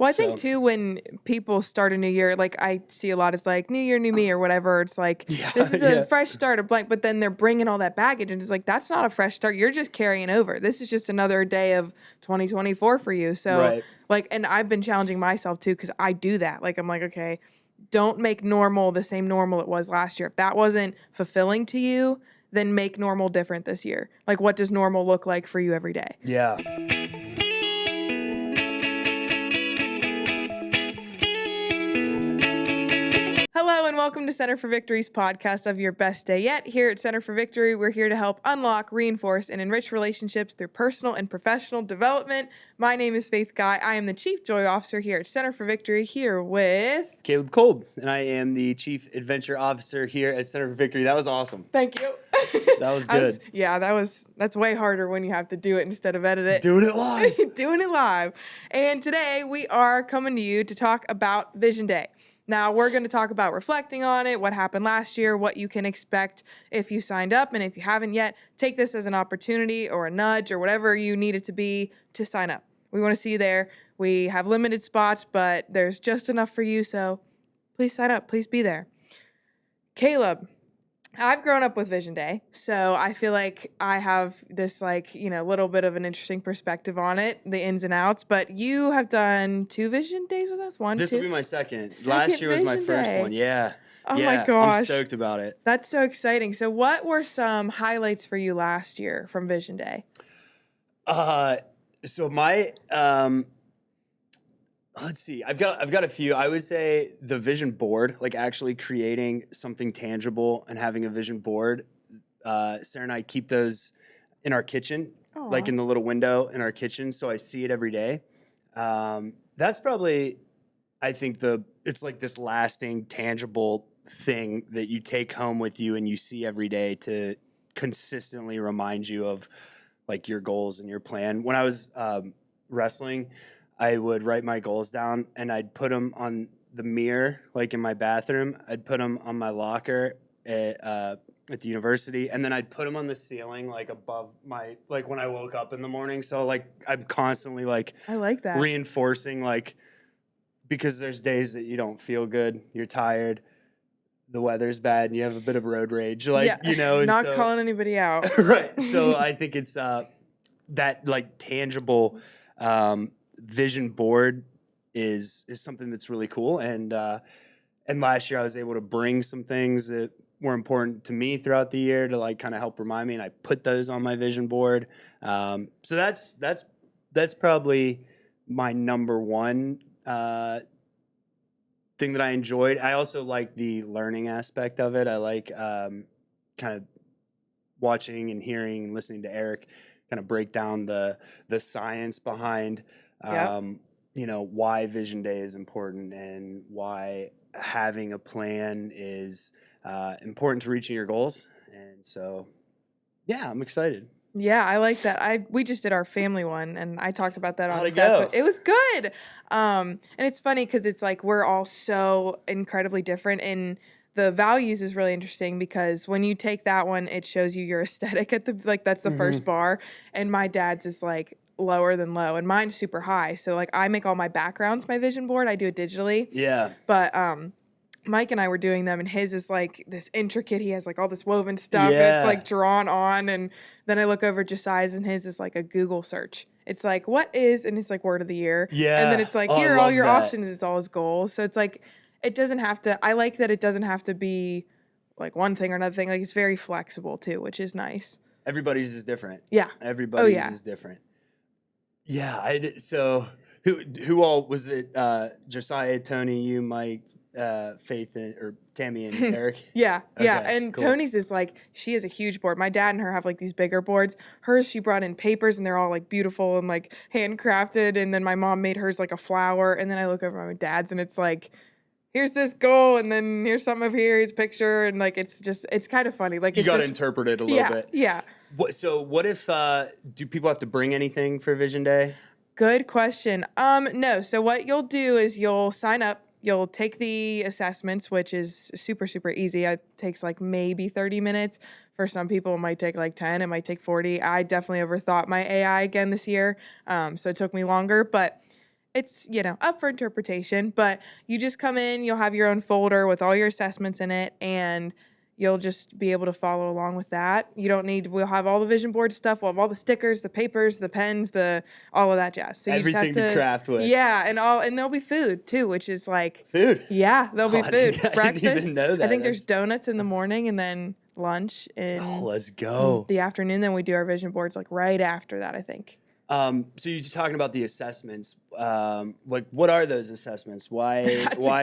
Well, I think too, when people start a new year, like I see a lot, it's like new year, new me or whatever. It's like, this is a fresh start or blank, but then they're bringing all that baggage and it's like, that's not a fresh start. You're just carrying over. This is just another day of 2024 for you. So like, and I've been challenging myself too, because I do that. Like, I'm like, okay, don't make normal the same normal it was last year. If that wasn't fulfilling to you, then make normal different this year. Like, what does normal look like for you every day? Yeah. Hello and welcome to Center for Victory's podcast of your best day yet. Here at Center for Victory, we're here to help unlock, reinforce, and enrich relationships through personal and professional development. My name is Faith Guy. I am the Chief Joy Officer here at Center for Victory, here with Kolb, and I am the Chief Adventure Officer here at Center for Victory. That was awesome. Thank you. That was good. That's way harder when you have to do it instead of edit it. Doing it live. Doing it live. And today we are coming to you to talk about Vision Day. Now, we're going to talk about reflecting on it, what happened last year, what you can expect if you signed up. And if you haven't yet, take this as an opportunity or a nudge or whatever you need it to be to sign up. We want to see you there. We have limited spots, but there's just enough for you. So please sign up. Please be there. Caleb, I've grown up with Vision Day, so I feel like I have this little bit of an interesting perspective on it, the ins and outs, but you have done 2 Vision Days with us? This will be my second. Last year was my first one. Yeah. Oh my gosh. I'm stoked about it. That's so exciting. So what were some highlights for you last year from Vision Day? So my let's see. I've got a few. I would say the vision board, like actually creating something tangible and having a vision board. Sarah and I keep those in our kitchen, like in the little window in our kitchen, so I see it every day. That's probably, I think it's like this lasting, tangible thing that you take home with you and you see every day to consistently remind you of like your goals and your plan. When I was wrestling, I would write my goals down and I'd put them on the mirror, like in my bathroom. I'd put them on my locker at the university, and then I'd put them on the ceiling, like above my, like when I woke up in the morning. So like I'm constantly like, I like that, reinforcing, like, because there's days that you don't feel good, you're tired, the weather's bad, and you have a bit of road rage, like, you know. And not calling anybody out. Right. So I think it's that like tangible vision board is something that's really cool. And last year I was able to bring some things that were important to me throughout the year to like kind of help remind me, and I put those on my vision board. So that's probably my number one thing that I enjoyed. I also like the learning aspect of it. I like kind of watching and hearing and listening to Eric kind of break down the science behind why Vision Day is important and why having a plan is important to reaching your goals. And so, yeah, I'm excited. Yeah, I like that. We just did our family one, and I talked about that. How'd it go? It was good. And it's funny because it's like we're all so incredibly different, and the values is really interesting because when you take that one, it shows you your aesthetic at that's the first bar, and my dad's is like lower than low, and mine's super high. So like I make all my backgrounds my vision board. I do it digitally. Yeah. But Mike and I were doing them, and his is like this intricate. He has like all this woven stuff, and it's like drawn on. And then I look over Josiah's, and his is like a Google search. It's like, what is, and it's like word of the year. Yeah. And then it's like, here are all your options. It's all his goals. So it's like, it doesn't have to, I like that it doesn't have to be like one thing or another thing. Like it's very flexible too, which is nice. Everybody's is different. Yeah. Everybody's is different. Yeah. I did. So who all was it? Josiah, Tony, you, Mike, Faith, or Tammy and Eric? Yeah. And cool. Tony's is like, she has a huge board. My dad and her have like these bigger boards. Hers, she brought in papers, and they're all like beautiful and like handcrafted. And then my mom made hers like a flower. And then I look over at my dad's, and it's like, here's this goal, and then here's some of here's a picture, and like it's kind of funny. Like you got to interpret it a little bit. Yeah. So what if do people have to bring anything for Vision Day? Good question. No. So what you'll do is you'll sign up. You'll take the assessments, which is super, super easy. It takes like maybe 30 minutes. For some people, it might take like 10. It might take 40. I definitely overthought my AI again this year, so it took me longer. But it's, up for interpretation, but you just come in, you'll have your own folder with all your assessments in it, and you'll just be able to follow along with that. We'll have all the vision board stuff, we'll have all the stickers, the papers, the pens, all of that jazz. So you just have Everything to craft with. Yeah, and there'll be food too, which is like Food? Yeah, there'll be food. I Breakfast. didn't even know that. I think there's donuts in the morning and then lunch in let's go. the afternoon. Then we do our vision boards like right after that, I think. So you're talking about the assessments. Like, what are those assessments? Why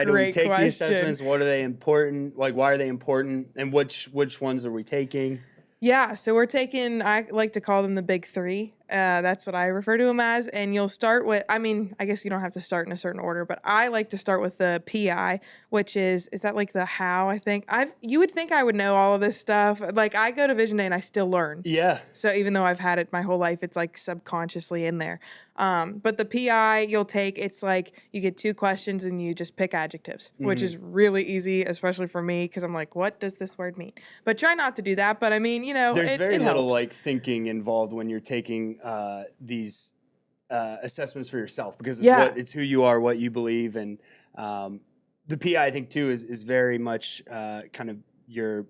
do we take the assessments? What are they important? Like, why are they important? And which ones are we taking? Yeah, so I like to call them the big three. That's what I refer to them as. And you'll start with, I guess you don't have to start in a certain order, but I like to start with the PI, which is that like the how, I think? You would think I would know all of this stuff. Like, I go to Vision Day and I still learn. Yeah. So even though I've had it my whole life, it's like subconsciously in there. But the PI you'll take, it's like you get 2 questions and you just pick adjectives, which is really easy, especially for me, because I'm like, what does this word mean? But try not to do that. But there's very it little helps. like thinking involved when you're taking these assessments for yourself, because it's who you are, what you believe, and the PI I think too is very much kind of your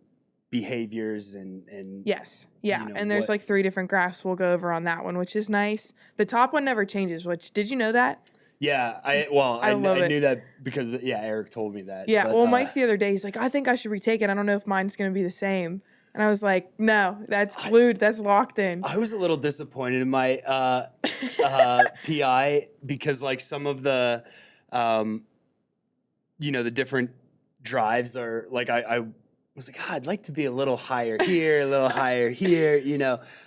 behaviors and yes, yeah, and there's like 3 different graphs we'll go over on that one, which is nice. The top one never changes. Which, did you know that? Yeah, I knew that because Eric told me that. Yeah, but, well, Mike the other day, he's like, I think I should retake it. I don't know if mine's gonna be the same. And I was like, no, that's glued. That's locked in. I was a little disappointed in my PI because like some of the, the different drives are like, I was like, I'd like to be a little higher here, a little higher here,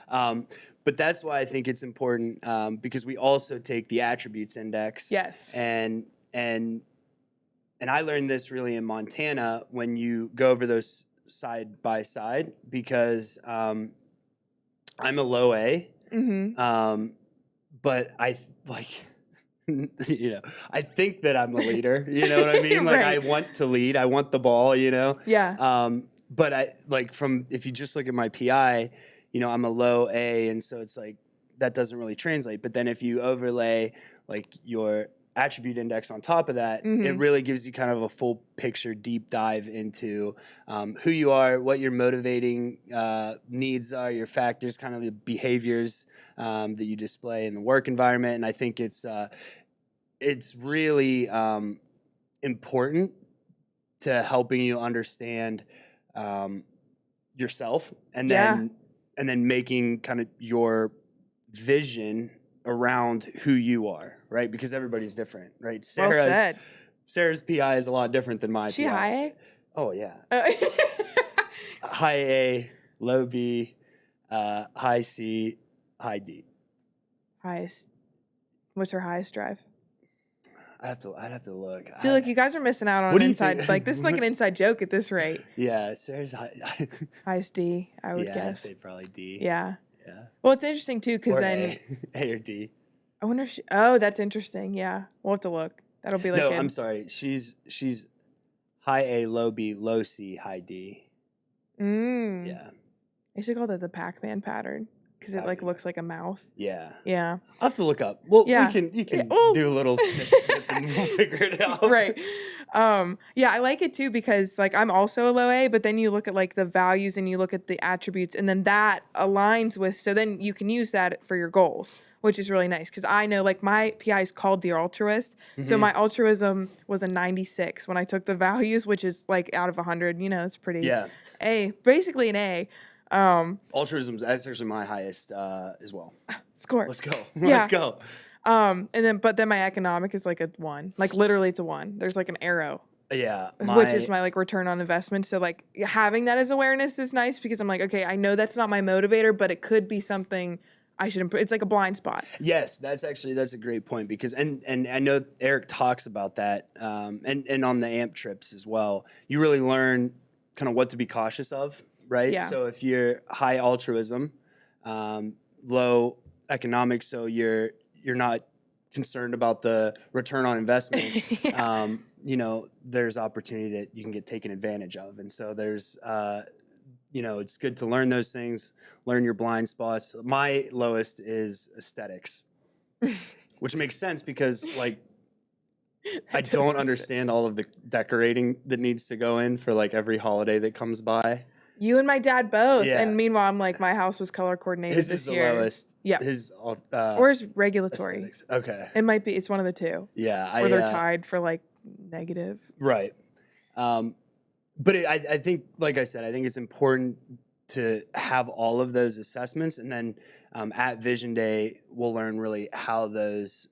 but that's why I think it's important because we also take the attributes index. Yes. And I learned this really in Montana when you go over those side by side, because I'm a low A, but I I think that I'm a leader. You know what I mean? Like right. I want to lead. I want the ball. Yeah. But I if you just look at my PI, I'm a low A, and so it's like that doesn't really translate. But then if you overlay like your attribute index on top of that, it really gives you kind of a full picture, deep dive into who you are, what your motivating needs are, your factors, kind of the behaviors that you display in the work environment. And I think it's really important to helping you understand yourself, and then making kind of your vision around who you are, right? Because everybody's different, right? Sarah's PI is a lot different than my PI. She high A? Oh, yeah. High A, low B, high C, high D. Highest. What's her highest drive? I'd have to look. See, look, you guys are missing out on an inside. Like, this is like an inside joke at this rate. Yeah, Sarah's highest D, I would guess. I'd say probably D. Yeah. Yeah. Well, it's interesting too, because then A or D. I wonder if oh, that's interesting. Yeah, we'll have to look. That'll be like no. I'm sorry. She's high A, low B, low C, high D. Yeah. I should call that the Pac-Man pattern because it like looks like a mouth. Yeah. Yeah. I'll have to look up. Well, you can do a little snip and we'll figure it out. Right. Yeah, I like it too because like I'm also a low A, but then you look at like the values and you look at the attributes, and then that aligns with, so then you can use that for your goals, which is really nice because I know like my PI is called the altruist. So my altruism was a 96 when I took the values, which is like out of 100, it's pretty basically an A. Altruism, that's actually my highest as well. Score. Let's go. Let's go. But then my economic is like a 1. Like literally it's a 1. There's like an arrow. Yeah. Which is my like return on investment. So like having that as awareness is nice because I'm like, okay, I know that's not my motivator, but it could be something I should improve. It's like a blind spot. Yes, that's a great point because and I know Eric talks about that and on the AMP trips as well. You really learn kind of what to be cautious of, right? Yeah. So if you're high altruism, low economics, so you're not concerned about the return on investment. There's opportunity that you can get taken advantage of, and so there's it's good to learn those things, learn your blind spots. My lowest is aesthetics, which makes sense because like I don't understand all of the decorating that needs to go in for like every holiday that comes by. You and my dad both. Yeah. And meanwhile, I'm like, my house was color coordinated His this is the year. lowest. Yeah. His Or is regulatory. aesthetics. Okay. It might be. It's one of the two. Yeah. Or they're tied for like negative. Right. But I think, like I said, I think it's important to have all of those assessments, and then at Vision Day, we'll learn really how those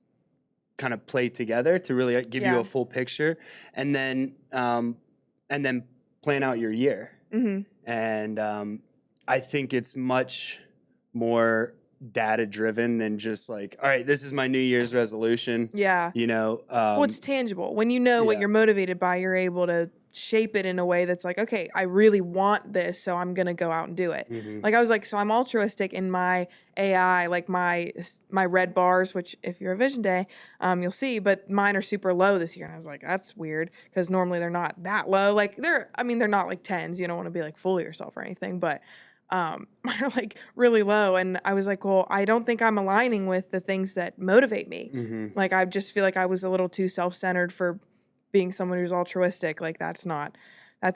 kind of play together to really give you a full picture, and then plan out your year. Mm-hmm. And I think it's much more data driven than just like, all right, this is my New Year's resolution. Yeah. You know, well, it's tangible. When you know what you're motivated by, you're able to shape it in a way that's like, okay, I really want this, so I'm gonna go out and do it. Mm-hmm. Like I was like, so I'm altruistic in my AI, like my red bars, which if you're a Vision Day, you'll see, but mine are super low this year, and I was like, that's weird because normally they're not that low. Like they're not like 10s. You don't want to be like full of yourself or anything, but mine are like really low. And I was like, well, I don't think I'm aligning with the things that motivate me. Mm-hmm. Like I just feel like I was a little too self-centered for being someone who's altruistic. Like that's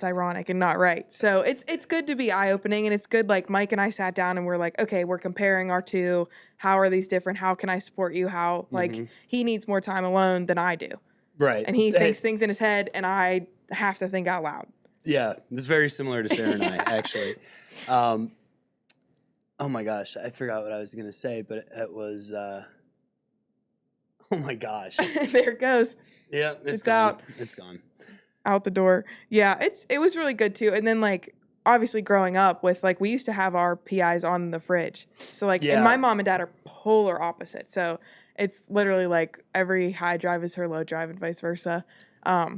ironic and not right. So it's good to be eye-opening, and it's good, like Mike and I sat down and we're like, okay, we're comparing our two. How are these different? How can I support you? How like he needs more time alone than I do. Right. And he thinks things in his head and I have to think out loud. Yeah, it's very similar to Sarah and I, actually. Oh my gosh, I forgot what I was gonna say, but it was. Oh my gosh. There it goes. Yeah, it's gone. out. It's gone. Out the door. Yeah, it was really good too. And then like obviously growing up with like we used to have our PIs on the fridge. So like and my mom and dad are polar opposite. So it's literally like every high drive is her low drive and vice versa.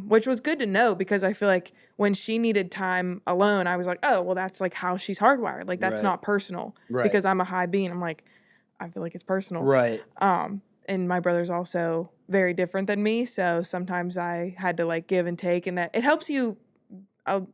Which was good to know because I feel like when she needed time alone, I was like, oh, well, that's like how she's hardwired. Like that's not personal because I'm a high being. I'm like, I feel like it's personal. Right. And my brother's also very different than me. So sometimes I had to like give and take, and that it helps you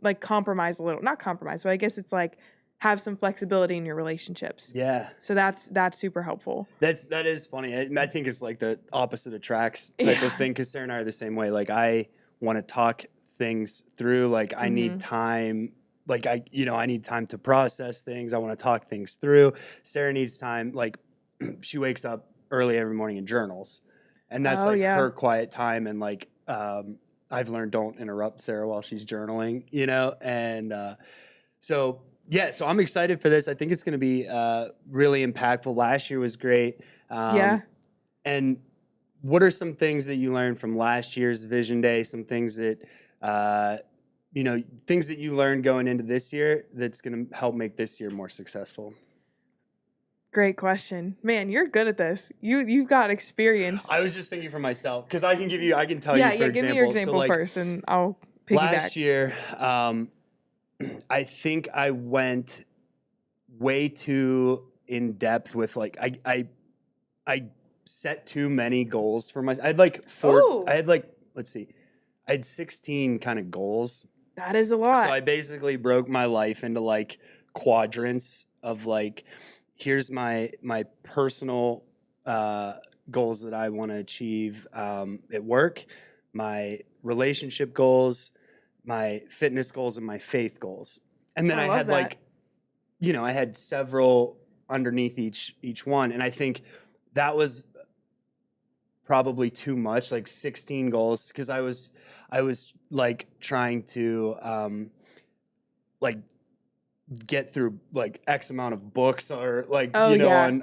like compromise a little, not compromise, but I guess it's like have some flexibility in your relationships. Yeah. So that's super helpful. That is funny. I think it's like the opposite attracts type of thing, because Sarah and I are the same way. Like I want to talk things through. Like I need time. Like I need time to process things. I want to talk things through. Sarah needs time. Like she wakes up early every morning and journals, and that's her quiet time. And like I've learned, don't interrupt Sarah while she's journaling. And so I'm excited for this. I think it's going to be really impactful. Last year was great. And what are some things that you learned from last year's Vision Day? Some things that things that you learned going into this year that's going to help make this year more successful? Great question. Man, you're good at this. You've got experience. I was just thinking for myself because I can tell you, for example. Yeah, give me your example first, and I'll piggyback. Last year, I think I went way too in depth with like I set too many goals for myself. I had like I had 16 kind of goals. That is a lot. So I basically broke my life into like quadrants of like, here's my personal goals that I want to achieve at work, my relationship goals, my fitness goals, and my faith goals. And then I had like, I had several underneath each one. And I think that was probably too much, like 16 goals, because I was like trying to like get through like X amount of books or like on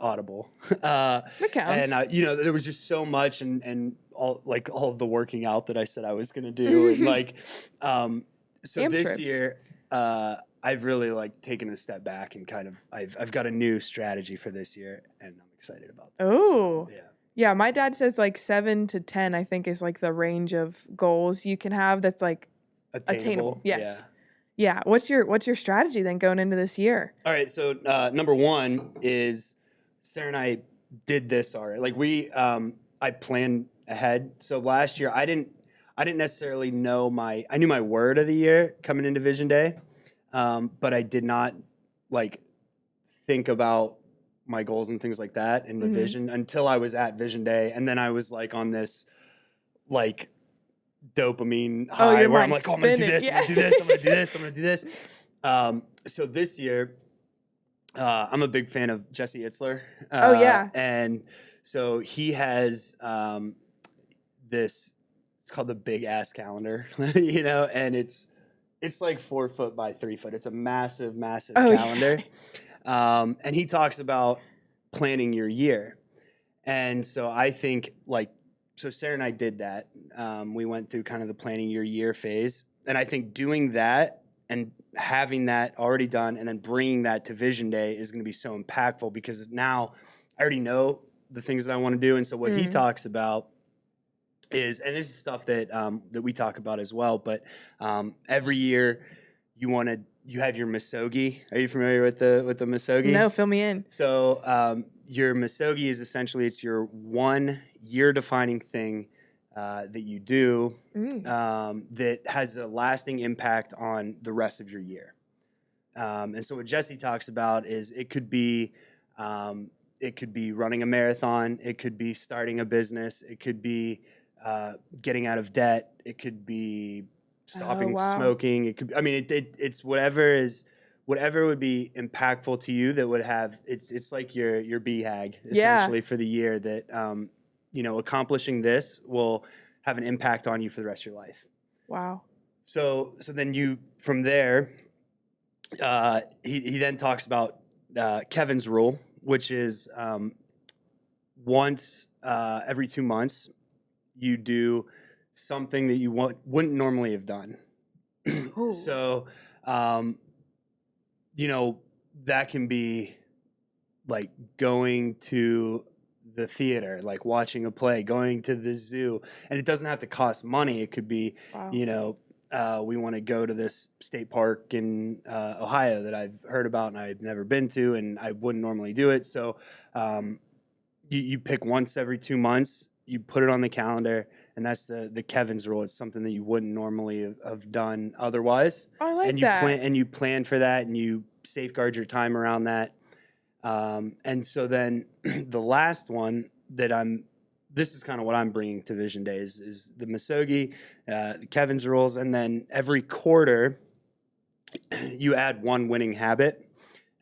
Audible. That counts. And there was just so much and all of the working out that I said I was gonna do, and like so Camp this trips. year I've really like taken a step back and kind of I've got a new strategy for this year, and I'm excited about that. Oh. So, yeah, my dad says like 7 to 10, I think, is like the range of goals you can have that's like attainable. Yes. Yeah. What's your strategy then going into this year? All right. So number one is Sarah and I did this already. Like I planned ahead. So last year I didn't necessarily know I knew my word of the year coming into Vision Day, but I did not like think about my goals and things like that and the vision until I was at Vision Day. And then I was like on this like dopamine high where I'm like, oh, I'm going to do this, I'm going to do this, I'm going to do this, I'm going to do this. So this year, I'm a big fan of Jesse Itzler. And so he has this, it's called the Big Ass Calendar, you know, and it's like 4 foot by 3 foot. It's a massive, massive calendar. And he talks about planning your year. And so I think like, so Sarah and I did that. We went through kind of the planning your year phase. And I think doing that and having that already done and then bringing that to Vision Day is going to be so impactful because now I already know the things that I want to do. And so what he talks about is, and this is stuff that that we talk about as well, but every year you have your misogi. Are you familiar with the misogi? No, fill me in. So your misogi is essentially, it's your 1 year defining thing that you do that has a lasting impact on the rest of your year. And so what Jesse talks about is it could be running a marathon, it could be starting a business, it could be getting out of debt, it could be stopping smoking, it could be, I mean it's whatever would be impactful to you that would have it's like your BHAG essentially for the year that you know, accomplishing this will have an impact on you for the rest of your life. Wow. So then you from there he then talks about Kevin's rule, which is once every 2 months you do something that you wouldn't normally have done. So, you know, that can be like going to the theater, like watching a play, going to the zoo. And it doesn't have to cost money. It could be, you know, we want to go to this state park in Ohio that I've heard about and I've never been to, and I wouldn't normally do it. So you pick once every 2 months, you put it on the calendar, and that's the Kevin's rule. It's something that you wouldn't normally have done otherwise. I like and you plan for that, and you safeguard your time around that. And so then the last one that this is kind of what I'm bringing to Vision Day is the misogi, the Kevin's rules, and then every quarter you add one winning habit.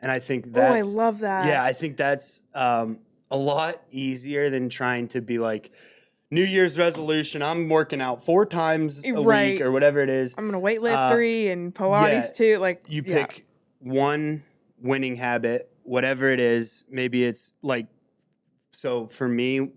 And I think that's... I love that. Yeah, I think that's a lot easier than trying to be like, New Year's resolution, I'm working out 4 times a week or whatever it is. I'm going to weightlift 3 and Pilates 2. Like, you pick one winning habit, whatever it is. Maybe it's like, so for me,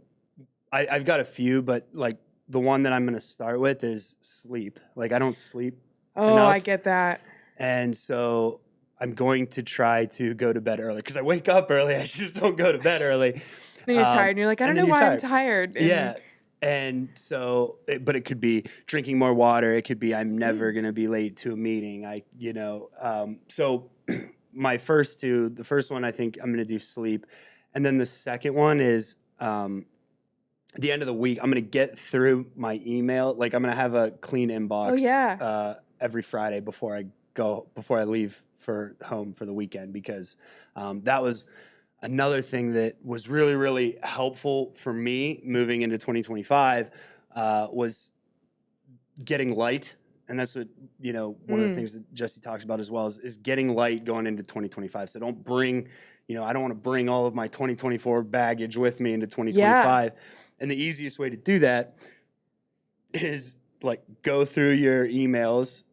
I've got a few, but like the one that I'm going to start with is sleep. Like I don't sleep enough. I get that. And so I'm going to try to go to bed early because I wake up early. I just don't go to bed early. Then you're tired and you're like, I don't know why I'm tired. And yeah. And so, but it could be drinking more water. It could be I'm never going to be late to a meeting. So my first two, the first one I think I'm going to do sleep. And then the second one is the end of the week, I'm going to get through my email. Like I'm going to have a clean inbox every Friday before I leave for home for the weekend, because that was another thing that was really, really helpful for me moving into 2025 was getting light. And that's what, one of the things that Jesse talks about as well is getting light going into 2025. So don't bring, I don't want to bring all of my 2024 baggage with me into 2025. Yeah. And the easiest way to do that is like go through your emails,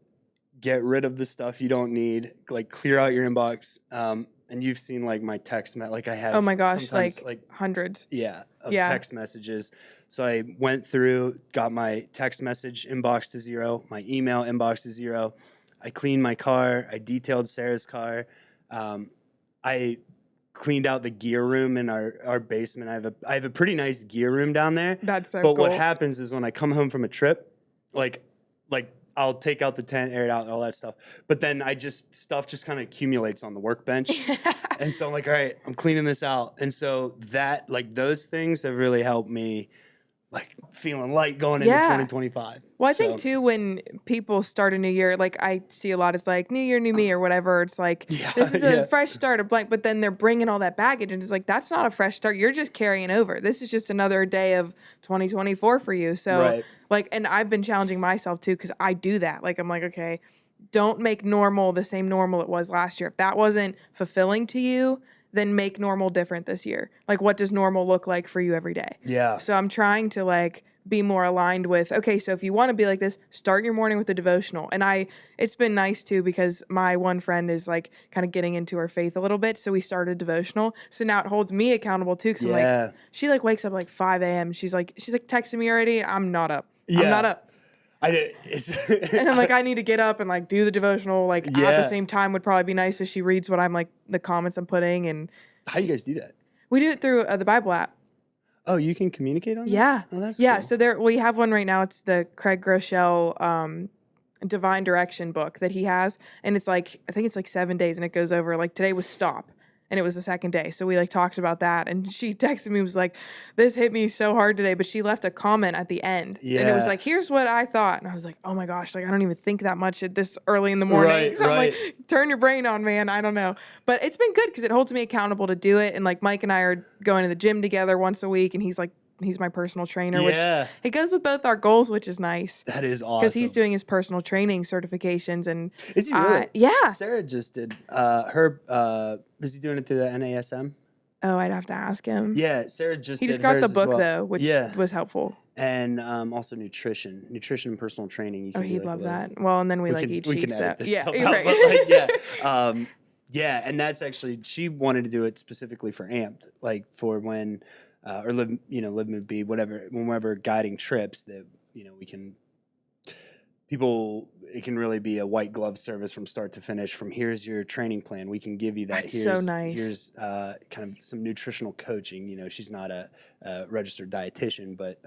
get rid of the stuff you don't need, like clear out your inbox. And you've seen like my text, like I have. Oh my gosh, like hundreds. Yeah, of text messages. So I went through, got my text message inbox to 0, my email inbox to 0. I cleaned my car. I detailed Sarah's car. I cleaned out the gear room in our basement. I have a pretty nice gear room down there. That's so cool. But what happens is when I come home from a trip, like I'll take out the tent, air it out, and all that stuff. But then stuff just kind of accumulates on the workbench. And so I'm like, all right, I'm cleaning this out. And so those things have really helped me like feeling light going into 2025. Well, I think too, when people start a new year, like I see a lot, it's like new year, new me or whatever. It's like, this is a fresh start or blank, but then they're bringing all that baggage and it's like, that's not a fresh start. You're just carrying over. This is just another day of 2024 for you. So like, and I've been challenging myself too, because I do that. Like, I'm like, okay, don't make normal the same normal it was last year. If that wasn't fulfilling to you, then make normal different this year. Like, what does normal look like for you every day? Yeah. So I'm trying to like be more aligned with, okay, so if you want to be like this, start your morning with a devotional. And it's been nice too, because my one friend is like kind of getting into her faith a little bit. So we started devotional. So now it holds me accountable too. Cause I'm like, she like wakes up like 5 a.m. She's like texting me already. I'm not up. I'm not up. And I'm like, I need to get up and like do the devotional like at the same time would probably be nice if she reads what I'm like the comments I'm putting. And how do you guys do that? We do it through the Bible app. Oh, you can communicate on that? Yeah. Oh, that's cool. So we have one right now. It's the Craig Groeschel Divine Direction book that he has, and it's like I think it's like 7 days, and it goes over like today was stop. And it was the second day. So we like talked about that. And she texted me, was like, this hit me so hard today. But she left a comment at the end. Yeah. And it was like, here's what I thought. And I was like, oh my gosh, like I don't even think that much at this early in the morning. Right, so I'm like, turn your brain on, man. I don't know. But it's been good because it holds me accountable to do it. And like Mike and I are going to the gym together once a week. And he's my personal trainer, which it goes with both our goals, which is nice. That is awesome. Because he's doing his personal training certifications. And is he really? Yeah. Sarah just did is he doing it through the NASM? Oh, I'd have to ask him. Yeah, Sarah just He just got the book though, which was helpful. And also nutrition and personal training. You can he'd love that. Well, and then we like eat cheeks. Yeah, right. But like, and that's actually, she wanted to do it specifically for Amped, like for when or live move be whatever, whenever guiding trips that we can. It can really be a white glove service from start to finish. From here's your training plan, we can give you that. That's so nice. Here's kind of some nutritional coaching. She's not a registered dietitian, but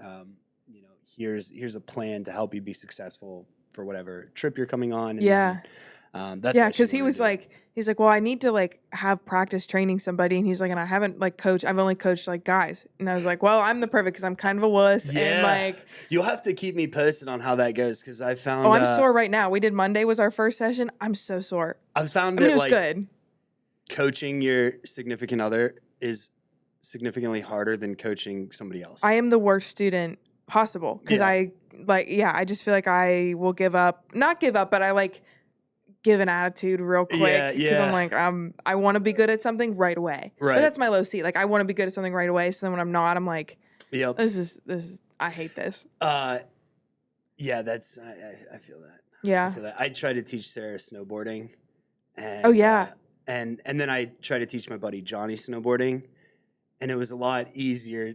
here's a plan to help you be successful for whatever trip you're coming on. And that's because he was like, he's like, well, I need to like have practice training somebody, and he's like, and I haven't like coached. I've only coached like guys, and I was like, well, I'm the perfect because I'm kind of a wuss, and like you'll have to keep me posted on how that goes because I found. Oh, I'm sore right now. We did Monday was our first session. I'm so sore. I've found it was like good. Coaching your significant other is significantly harder than coaching somebody else. I am the worst student possible because I just feel like I will not give up, but I like give an attitude real quick because I'm like I want to be good at something right away. Right. But that's my low C. Like I want to be good at something right away. So then when I'm not, I'm like, this is I hate this. That's I feel that. Yeah. I feel that. I tried to teach Sarah snowboarding. And, and then I tried to teach my buddy Johnny snowboarding, and it was a lot easier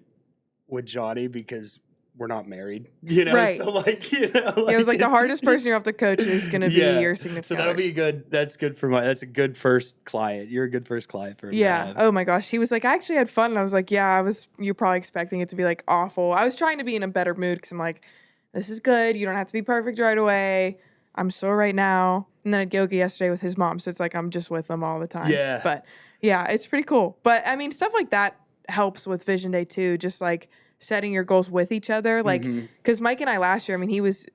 with Johnny because we're not married, Right. So like, it was like the hardest person you have to coach is going to be your significant So that'll be good. That's good that's a good first client. You're a good first client for him. Yeah. Oh my gosh. He was like, I actually had fun. And I was like, you're probably expecting it to be like awful. I was trying to be in a better mood because I'm like, this is good. You don't have to be perfect right away. I'm sore right now. And then I had yoga yesterday with his mom. So it's like, I'm just with them all the time. Yeah. But yeah, it's pretty cool. But I mean, stuff like that helps with Vision Day too. Just like setting your goals with each other. Like, because Mike and I last year, I mean, he was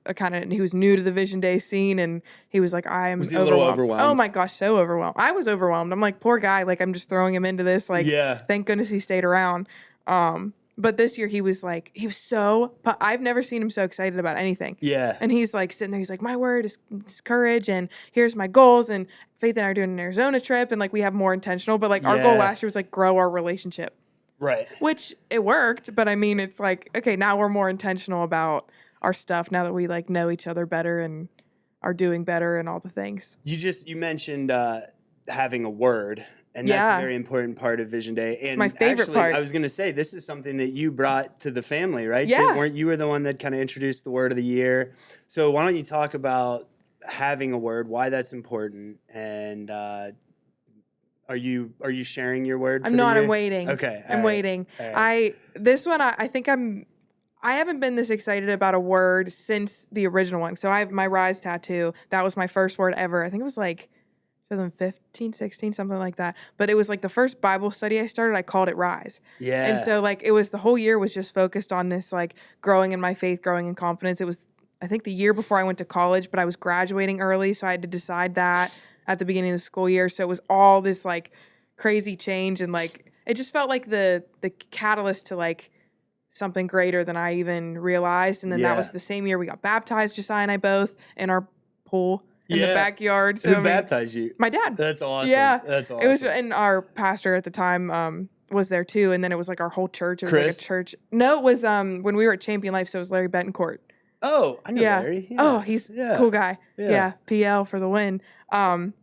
new to the Vision Day scene, and he was like, was he a little overwhelmed? Oh my gosh, so overwhelmed. I was overwhelmed. I'm like, poor guy. Like, I'm just throwing him into this. Like, thank goodness he stayed around. But this year he was so, I've never seen him so excited about anything. Yeah. And he's like sitting there, he's like, my word is courage, and here's my goals, and Faith and I are doing an Arizona trip, and like we have more intentional, but like our goal last year was like grow our relationship. Right. Which it worked, but I mean, it's like, okay, now we're more intentional about our stuff now that we like know each other better and are doing better and all the things. You mentioned having a word, and that's a very important part of Vision Day. And it's my favorite part. I was going to say, this is something that you brought to the family, right? Yeah. You were the one that kind of introduced the word of the year. So why don't you talk about having a word, why that's important, and Are you sharing your word? I'm not. I'm waiting. Okay. I'm waiting. Right. I think I haven't been this excited about a word since the original one. So I have my Rise tattoo. That was my first word ever. I think it was like 2015, 16, something like that. But it was like the first Bible study I started, I called it Rise. And Yeah. so like it was the whole year was just focused on this, like growing in my faith, growing in confidence. It was, I think, the year before I went to college, but I was graduating early. So I had to decide that at the beginning of the school year. So it was all this like crazy change. And like, it just felt like the catalyst to like something greater than I even realized. And then that was Yeah. the same year we got baptized, Josiah and I both, in our pool in the Yeah. backyard. So Who I mean, baptized you? my dad. That's awesome. Yeah. That's It was, awesome. and our pastor at the time was there too. And then it was like our whole church. It was like a Chris? church. No, it was when we were at Champion Life, so it was Larry Betancourt. Oh, I know Yeah. Larry. Yeah. Oh, he's Yeah. cool guy. Yeah. Yeah. PL for the win.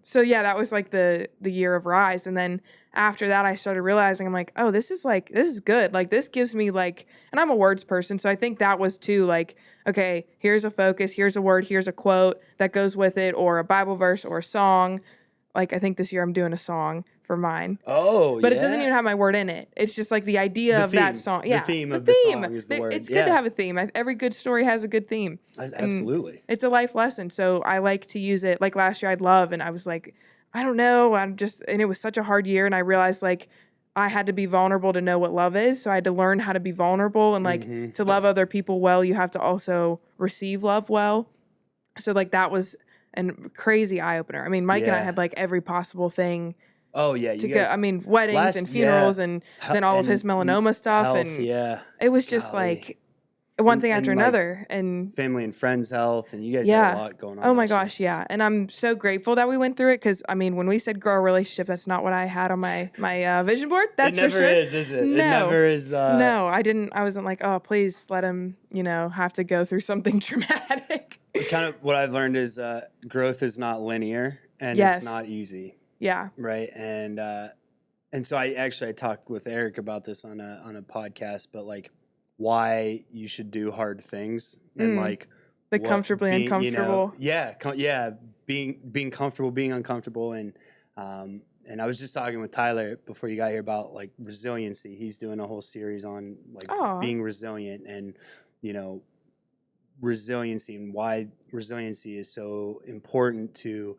So yeah, that was like the year of Rise. And then after that I started realizing, I'm like, oh, this is good. Like this gives me like, and I'm a words person. So I think that was too like, okay, here's a focus, here's a word, here's a quote that goes with it, or a Bible verse or a song. Like I think this year I'm doing a song for mine. Oh, But yeah. it doesn't even have my word in it. It's just like the idea The of that theme. song. The Yeah. theme of the song is the word. It's good Yeah. to have a theme. Every good story has a good theme. Absolutely. It's a life lesson. So I like to use it. Like last year I'd love, and I was like, I don't know. And it was such a hard year. And I realized like I had to be vulnerable to know what love is. So I had to learn how to be vulnerable and like to love other people well, you have to also receive love well. So like that was a crazy eye opener. I mean, Mike and I Yeah. had like every possible thing Oh, yeah. to You go. guys. I mean, weddings Last- and funerals yeah. and then all of his melanoma stuff. Health, And yeah. it was just Golly. like one thing And, after like, another. And family and friends health, and you guys yeah. had a lot going on. Oh my last year. gosh, yeah. And I'm so grateful that we went through it because, I mean, when we said grow a relationship, that's not what I had on my vision board. That's It never for sure. is it? It No. never is. No, I didn't. I wasn't like, oh, please let him, have to go through something traumatic. Kind of what I've learned is growth is not linear, and Yes. it's not easy, Yeah. right? And so I talked with Eric about this on a podcast, but like why you should do hard things and like The comfortably uncomfortable. being comfortable, being uncomfortable, and I was just talking with Tyler before you got here about like resiliency. He's doing a whole series on like being resilient and resiliency and why resiliency is so important to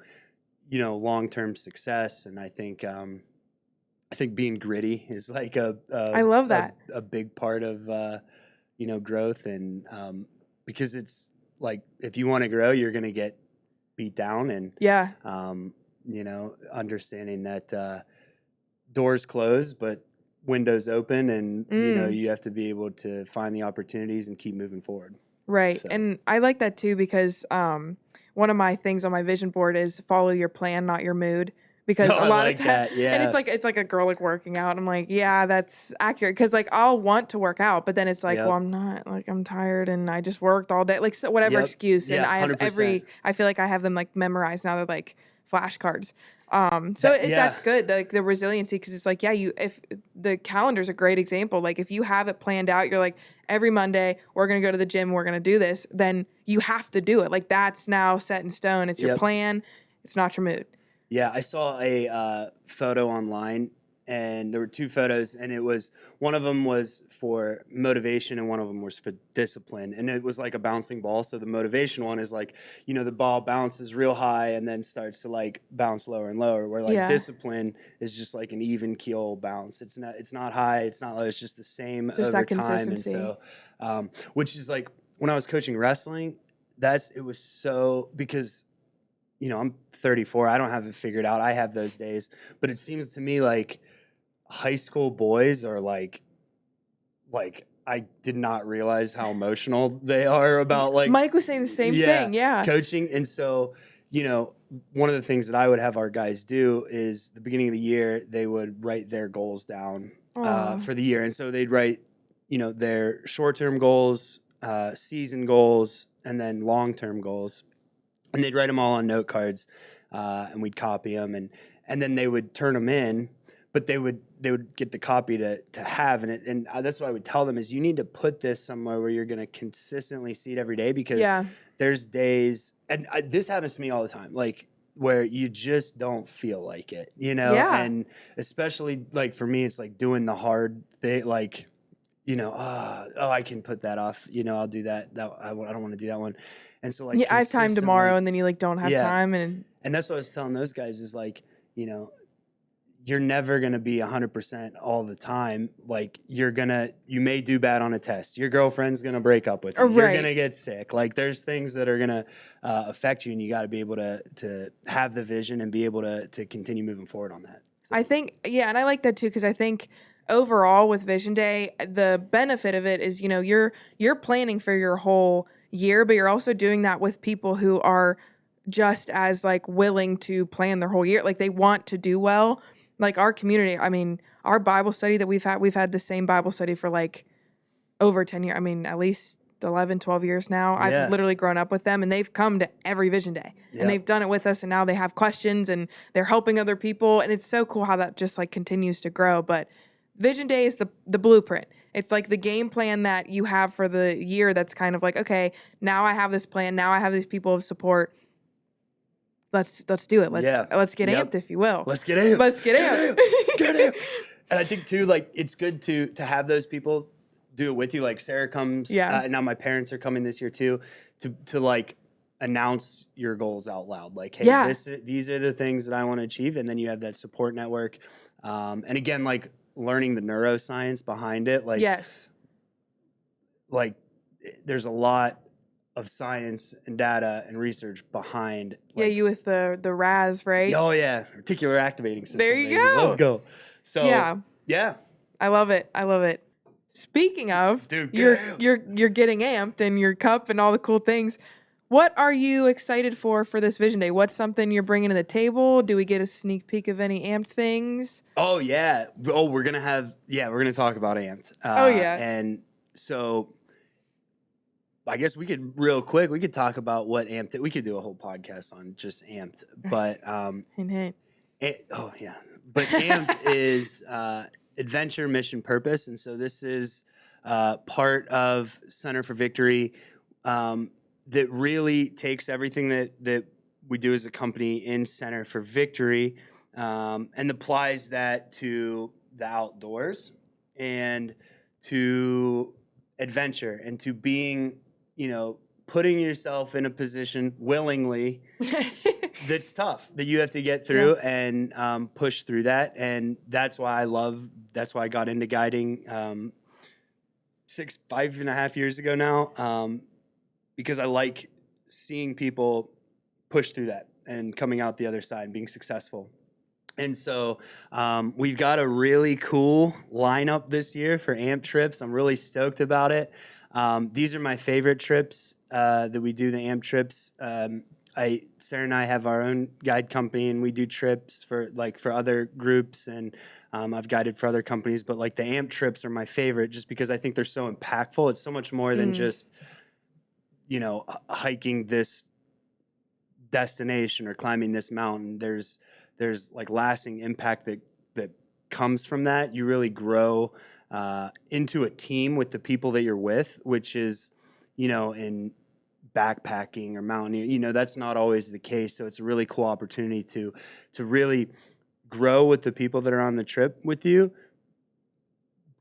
long-term success. And I think being gritty is like I love that. a big part of growth, and because it's like if you want to grow, you're going to get beat down, and Yeah. understanding that doors close but windows open, and you have to be able to find the opportunities and keep moving forward. Right. So. And I like that too because one of my things on my vision board is follow your plan, not your mood. Because a lot of times, and it's like a girl like working out. I'm like, yeah, that's accurate. Because like I'll want to work out, but then it's like, well, I'm not. Like I'm tired and I just worked all day. Like so whatever excuse, and I have 100%. I feel like I have them like memorized now. They're like flashcards. That's good. Like the resiliency, because it's like, if the calendar's a great example. Like if you have it planned out, you're like every Monday we're gonna go to the gym, we're gonna do this. Then you have to do it. Like that's now set in stone. It's your plan. It's not your mood. Yeah, I saw a photo online, and there were two photos, and it was one of them was for motivation, and one of them was for discipline, and it was like a bouncing ball. So the motivation one is like, the ball bounces real high and then starts to like bounce lower and lower. Where like discipline is just like an even keel bounce. It's not high, it's not low. It's just the same just over that time, consistency. and so which is like when I was coaching wrestling, it was so because. I'm 34. I don't have it figured out. I have those days. But it seems to me like high school boys are like I did not realize how emotional they are about like Mike was saying the same thing. Yeah. Coaching. And so, one of the things that I would have our guys do is the beginning of the year, they would write their goals down for the year. And so they'd write, their short-term goals, season goals, and then long-term goals. And they'd write them all on note cards, and we'd copy them, and then they would turn them in. But they would get the copy to have, and that's what I would tell them is you need to put this somewhere where you're going to consistently see it every day, because there's days, and this happens to me all the time, like where you just don't feel like it, and especially like for me, it's like doing the hard thing, like I can put that off. I'll do that. I don't want to do that one. And so like Yeah, I have time tomorrow, and then you like don't have time, and that's what I was telling those guys is like, you're never going to be 100% all the time. Like you may do bad on a test. Your girlfriend's going to break up with you. You're going to get sick. Like there's things that are going to affect you, and you got to be able to have the vision and be able to continue moving forward on that. So. I think, and I like that too, because I think overall with Vision Day, the benefit of it is, you're planning for your whole year, but you're also doing that with people who are just as like willing to plan their whole year. Like they want to do well. Like our community, I mean, our Bible study that we've had the same Bible study for like over 10 years. I mean, at least 11, 12 years now. Yeah. I've literally grown up with them, and they've come to every Vision Day and they've done it with us. And now they have questions and they're helping other people. And it's so cool how that just like continues to grow. But Vision Day is the blueprint. It's like the game plan that you have for the year. That's kind of like, okay, now I have this plan. Now I have these people of support. Let's do it. Let's get amped, if you will. Let's get amped. Let's get amped. Get amped. And I think too, like it's good to have those people do it with you. Like Sarah comes, and now my parents are coming this year too, to like announce your goals out loud. Like, hey, these are the things that I want to achieve, and then you have that support network. And again, like learning the neuroscience behind it. Like, like there's a lot of science and data and research behind. Like, you with the RAS, right? Oh yeah, reticular activating system. There you go. Let's go. So yeah, I love it. Speaking of, dude, you're getting amped and your cup and all the cool things. What are you excited for this Vision Day? What's something you're bringing to the table? Do we get a sneak peek of any amped things? Oh yeah. Oh, we're gonna talk about amped. And so I guess we could talk about what amped. We could do a whole podcast on just amped, but hint. But amped is adventure, mission, purpose, and so this is part of Center for Victory that really takes everything that we do as a company in Center for Victory and applies that to the outdoors and to adventure and to being, putting yourself in a position willingly that's tough, that you have to get through and push through that. And that's why I got into guiding 5.5 years ago now, because I like seeing people push through that and coming out the other side and being successful. And so we've got a really cool lineup this year for AMP trips. I'm really stoked about it. These are my favorite trips that we do, the AMP trips. Sarah and I have our own guide company, and we do trips for other groups, and I've guided for other companies. But like the AMP trips are my favorite, just because I think they're so impactful. It's so much more than just hiking this destination or climbing this mountain. There's like lasting impact that comes from that. You really grow into a team with the people that you're with, which is, in backpacking or mountaineering, that's not always the case. So it's a really cool opportunity to really grow with the people that are on the trip with you,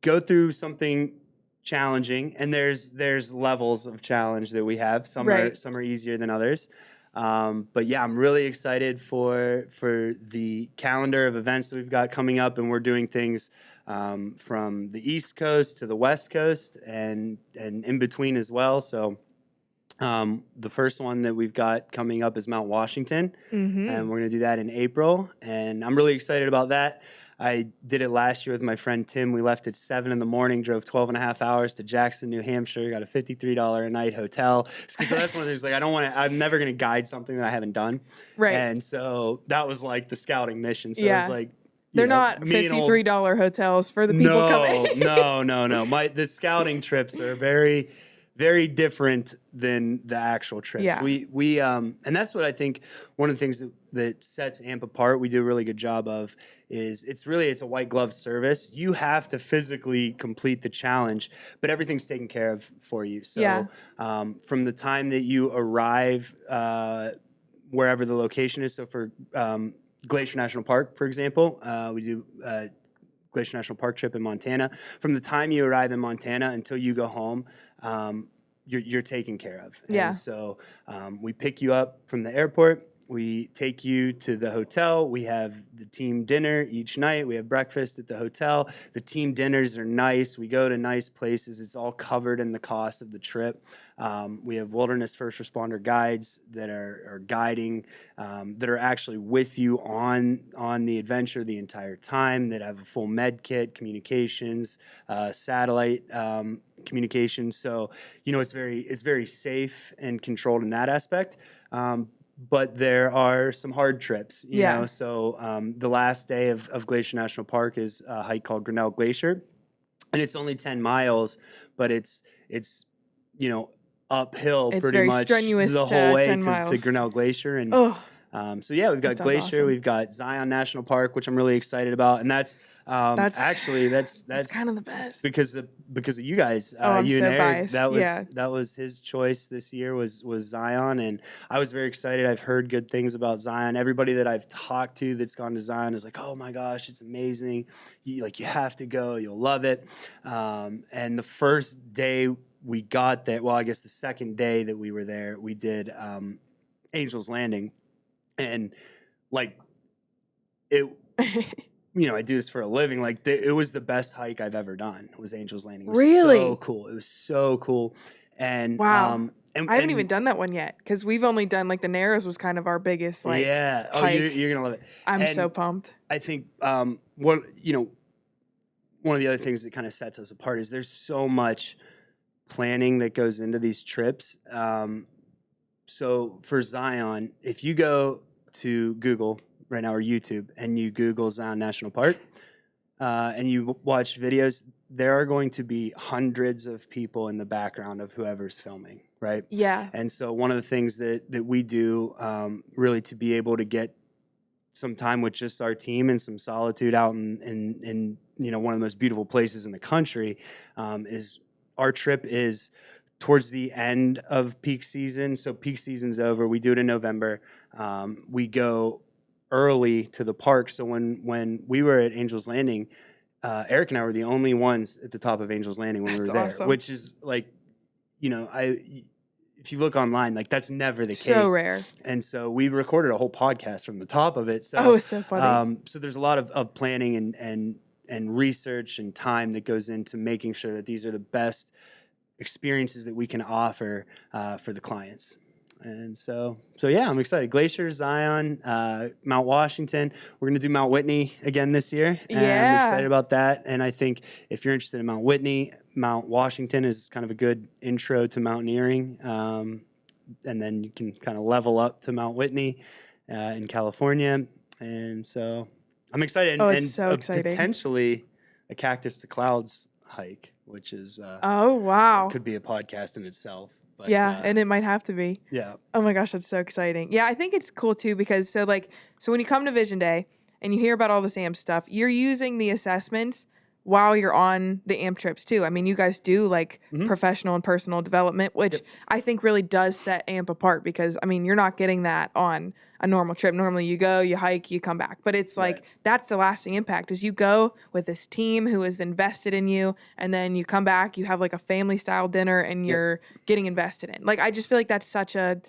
go through something challenging, and there's levels of challenge that we have. Some are easier than others. But yeah, I'm really excited for the calendar of events that we've got coming up, and we're doing things from the East Coast to the West Coast and in between as well. So the first one that we've got coming up is Mount Washington, and we're going to do that in April, and I'm really excited about that. I did it last year with my friend Tim. We left at 7 a.m, drove 12 and a half hours to Jackson, New Hampshire, got a $53 a night hotel. So that's one of those, like, I'm never going to guide something that I haven't done. Right. And so that was like the scouting mission. So it was like, they're not $53 hotels for the people coming. No. The scouting trips are very, very different than the actual trips. Yeah. We and that's what I think one of the things that sets AMP apart, we do a really good job of, is it's a white glove service. You have to physically complete the challenge, but everything's taken care of for you. So from the time that you arrive wherever the location is, so for Glacier National Park, for example, we do Glacier National Park trip in Montana. From the time you arrive in Montana until you go home, you're taken care of. Yeah. And so we pick you up from the airport. We take you to the hotel. We have the team dinner each night. We have breakfast at the hotel. The team dinners are nice. We go to nice places. It's all covered in the cost of the trip. We have wilderness first responder guides that are guiding, that are actually with you on the adventure the entire time, that have a full med kit, communications, satellite communications. So, it's very safe and controlled in that aspect. But there are some hard trips, you know. So the last day of Glacier National Park is a hike called Grinnell Glacier, and it's only 10 miles, but it's uphill It's pretty very much strenuous the whole way 10 to miles. Grinnell Glacier. And so we've got sounds Glacier, awesome. we've got Zion National Park, which I'm really excited about, and that's actually that's kind of the best because of you guys, I'm you and so Eric. biased. That was his choice this year was Zion, and I was very excited. I've heard good things about Zion. Everybody that I've talked to that's gone to Zion is like, oh my gosh, it's amazing. You have to go. You'll love it. And the first day we got there, well, I guess the second day that we were there, we did Angel's Landing, and like it. I do this for a living. Like it was the best hike I've ever done. It was Angel's Landing. It was Really? so cool. It was so cool. And wow. And, I haven't even done that one yet because we've only done like the Narrows was kind of our biggest hike. You're gonna love it. I'm so pumped. I think one of the other things that kind of sets us apart is there's so much planning that goes into these trips. So for Zion, if you go to Google right now or YouTube and you Google Zion National Park and you watch videos, there are going to be hundreds of people in the background of whoever's filming, right? Yeah. And so one of the things that we do really to be able to get some time with just our team and some solitude out in one of the most beautiful places in the country is our trip is towards the end of peak season. So peak season's over. We do it in November. We go early to the park. So when we were at Angel's Landing, Eric and I were the only ones at the top of Angel's Landing when we were there, awesome. which is like, if you look online, like that's never the case. So rare. And so we recorded a whole podcast from the top of it. So, it's so funny. So there's a lot of planning and research and time that goes into making sure that these are the best experiences that we can offer for the clients. And so I'm excited. Glacier, Zion, Mount Washington. We're going to do Mount Whitney again this year. And I'm excited about that. And I think if you're interested in Mount Whitney, Mount Washington is kind of a good intro to mountaineering. And then you can kind of level up to Mount Whitney in California. And so I'm excited. It's so exciting. Potentially a Cactus to Clouds hike, which is wow, could be a podcast in itself. But, and it might have to be. Yeah. Oh my gosh, that's so exciting. Yeah, I think it's cool too because so when you come to Vision Day and you hear about all this AMP stuff, you're using the assessments while you're on the AMP trips too. I mean, you guys do professional and personal development, which I think really does set AMP apart because, I mean, you're not getting that on a normal trip. Normally you go, you hike, you come back. But it's that's the lasting impact is you go with this team who is invested in you and then you come back, you have like a family style dinner and you're getting invested in. Like, I just feel like that's such an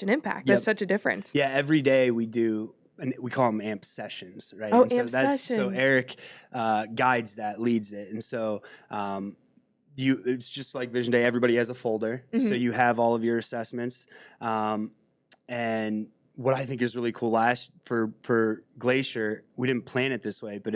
impact. That's such a difference. Yeah, every day we do, and we call them AMP sessions, right? Oh, and so AMP sessions. So Eric guides that, leads it. And so it's just like Vision Day, everybody has a folder. So you have all of your assessments. And what I think is really cool for Glacier, we didn't plan it this way, but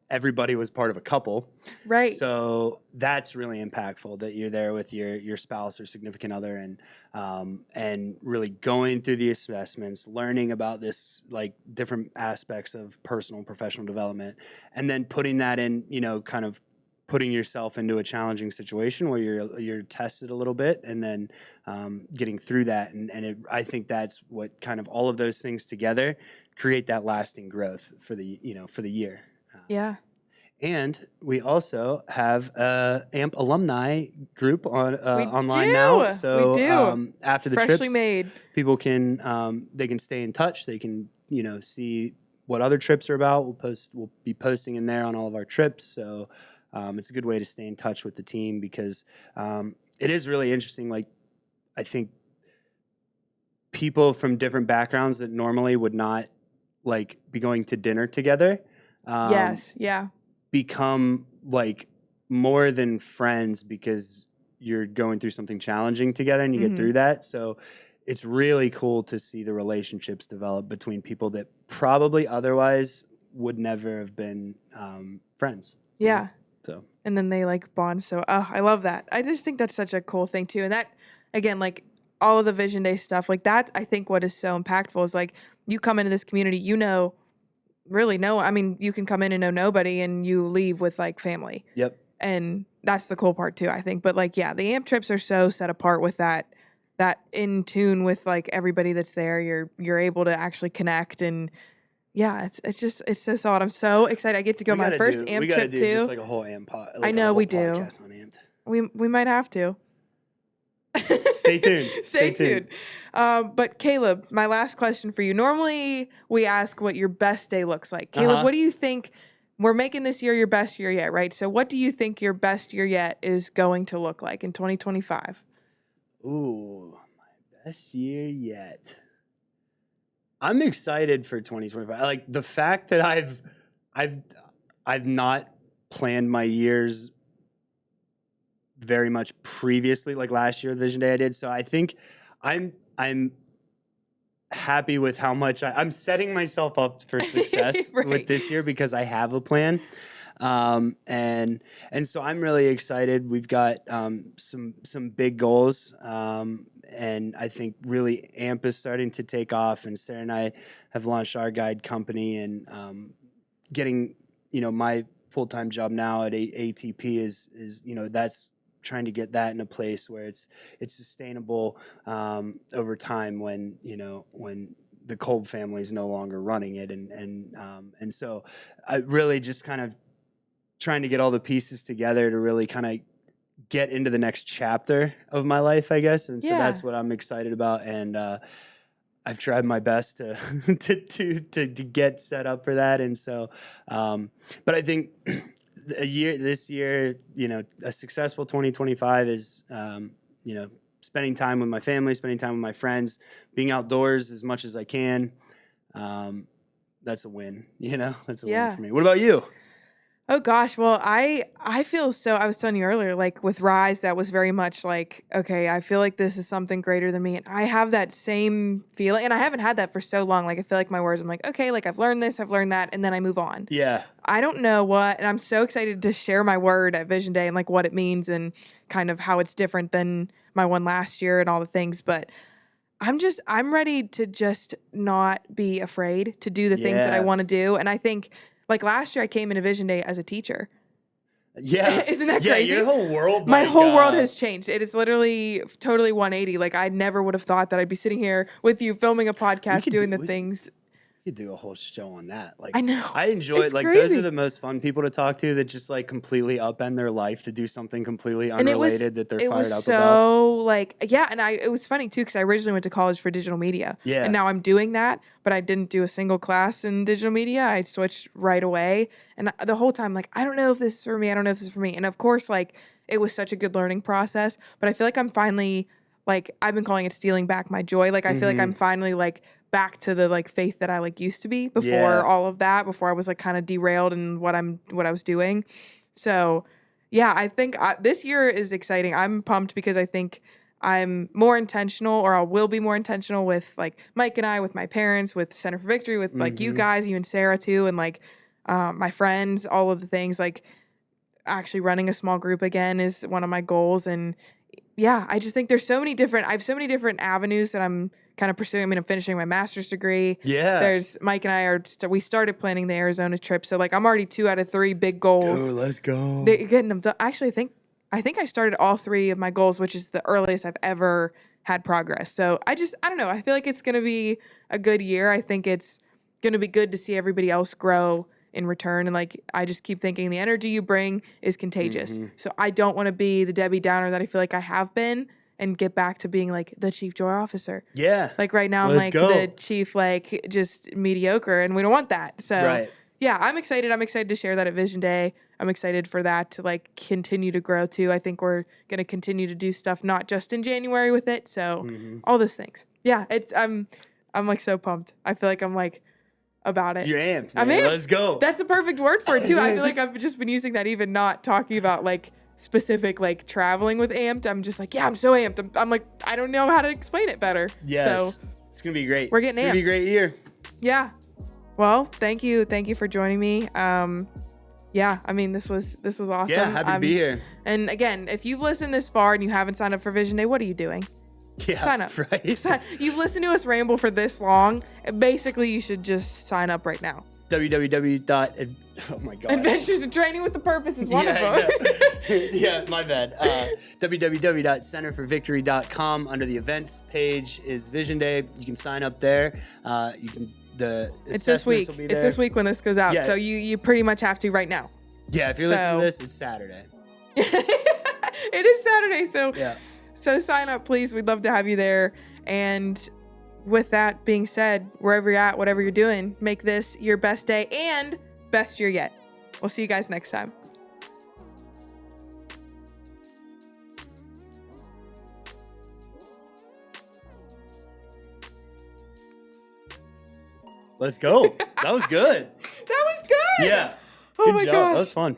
everybody was part of a couple. Right. So that's really impactful that you're there with your spouse or significant other and really going through the assessments, learning about this, like different aspects of personal and professional development, and then putting that in, kind of putting yourself into a challenging situation where you're tested a little bit and then getting through that. I think that's what kind of all of those things together create that lasting growth for the year. Yeah. And we also have a AMP alumni group online now. So we do. After the Freshly trips, made. people can they can stay in touch. They can see what other trips are about. We'll be posting in there on all of our trips. So it's a good way to stay in touch with the team because it is really interesting. Like, I think people from different backgrounds that normally would not like be going to dinner together Yes. Yeah. become like more than friends because you're going through something challenging together and you get through that. So it's really cool to see the relationships develop between people that probably otherwise would never have been friends. Yeah. So. And then they like bond. So, I love that. I just think that's such a cool thing too. And that, again, like all of the Vision Day stuff, like that, I think what is so impactful is like you come into this community, you know, really I mean, you can come in and know nobody and you leave with like family. Yep. And that's the cool part too, I think. But like, yeah, the AMP trips are so set apart with that in tune with like everybody that's there. You're able to actually connect and yeah, it's so solid. I'm so excited. I get to go my first AMP trip too. Just like a whole I know we do. Podcast on AMP. We might have to. Stay tuned. Stay tuned. But Caleb, my last question for you. Normally we ask what your best day looks like. Caleb, what do you think? We're making this year your best year yet, right? So what do you think your best year yet is going to look like in 2025? Ooh, my best year yet. I'm excited for 2025. Like the fact that I've not planned my years very much previously, like last year with Vision Day I did. So I think I'm happy with how much I'm setting myself up for success Right. with this year because I have a plan. And so I'm really excited. We've got some big goals, and I think really AMP is starting to take off. And Sarah and I have launched our guide company, and getting my full-time job now at ATP is that's trying to get that in a place where it's sustainable over time when the Kolb family is no longer running it, and so I really just kind of trying to get all the pieces together to really kind of get into the next chapter of my life, I guess. And so that's what I'm excited about. And I've tried my best to to get set up for that. And so, but I think this year, a successful 2025 is, spending time with my family, spending time with my friends, being outdoors as much as I can. That's a win, that's a win for me. What about you? Oh gosh, well, I feel so. I was telling you earlier, like with Rise, that was very much like, okay, I feel like this is something greater than me, and I have that same feeling, and I haven't had that for so long. Like I feel like my words, I'm like, okay, like I've learned this, I've learned that, and then I move on. Yeah. I don't know what, and I'm so excited to share my word at Vision Day and like what it means and kind of how it's different than my one last year and all the things, but I'm ready to just not be afraid to do the things that I want to do, and I think. Like last year, I came into Vision Day as a teacher. Yeah. Isn't that crazy? Yeah, your whole world. My whole world has changed. It is literally totally 180. Like I never would have thought that I'd be sitting here with you filming a podcast, doing the things. You could do a whole show on that. Like I know. I enjoy it. Like crazy. Those are the most fun people to talk to that just like completely upend their life to do something completely unrelated that they're fired up about. So like, yeah. And it was funny too, because I originally went to college for digital media. Yeah. And now I'm doing that, but I didn't do a single class in digital media. I switched right away. And the whole time, like, I don't know if this is for me. I don't know if this is for me. And of course, like, it was such a good learning process, but I feel like I'm finally, like, I've been calling it stealing back my joy. Like, I feel like I'm finally like, back to the like faith that I like used to be before all of that, before I was like kind of derailed in what I was doing. So yeah, I think this year is exciting. I'm pumped because I think I'm more intentional, or I will be more intentional with like Mike and I, with my parents, with Center for Victory, with like you guys, you and Sarah too, and like my friends, all of the things. Like actually running a small group again is one of my goals. And yeah, I just think I have so many different avenues that I'm kind of pursuing. I mean, I'm finishing my master's degree. Yeah. There's Mike and I we started planning the Arizona trip. So like I'm already 2 out of 3 big goals. Dude, let's go. Getting them done. Actually, I think I started all 3 of my goals, which is the earliest I've ever had progress. So I don't know. I feel like it's going to be a good year. I think it's going to be good to see everybody else grow in return. And like, I just keep thinking the energy you bring is contagious. So I don't want to be the Debbie Downer that I feel like I have been. and get back to being like the chief joy officer. Yeah. Like right now, I'm Let's like go. the chief, like just mediocre, and we don't want that. So Right. yeah, I'm excited. I'm excited to share that at Vision Day. I'm excited for that to like continue to grow too. I think we're gonna continue to do stuff not just in January with it. So all those things. Yeah, I'm like so pumped. I feel like I'm like about it. You're amped, I'm man. amped. Let's go. That's the perfect word for it too. I feel like I've just been using that, even not talking about like specific like traveling with amped. I'm just like, yeah, I'm so amped. I'm like, I don't know how to explain it better. Yes. So It's gonna be great. we're getting It's gonna be a amped. great year. Yeah. Well, thank you for joining me. Yeah, I mean, this was awesome. Yeah, happy to be here. And again, if you've listened this far and you haven't signed up for Vision Day, what are you doing? Yeah, Sign up. right. You've listened to us ramble for this long. Basically, you should just sign up right now. Oh my god. Adventures in Training with the Purpose is one of them. Yeah, my bad. www.centerforvictory.com. Under the events page is Vision Day. You can sign up there. It's this week. Will be It's there. this week when this goes out. Yeah. So you pretty much have to right now. Yeah, if you're listening to this, it's Saturday. It is Saturday, so Yeah. So sign up, please. We'd love to have you there. And with that being said, wherever you're at, whatever you're doing, make this your best day and best year yet. We'll see you guys next time. Let's go. That was good. That was good. Yeah. Oh Good my job. gosh. That was fun.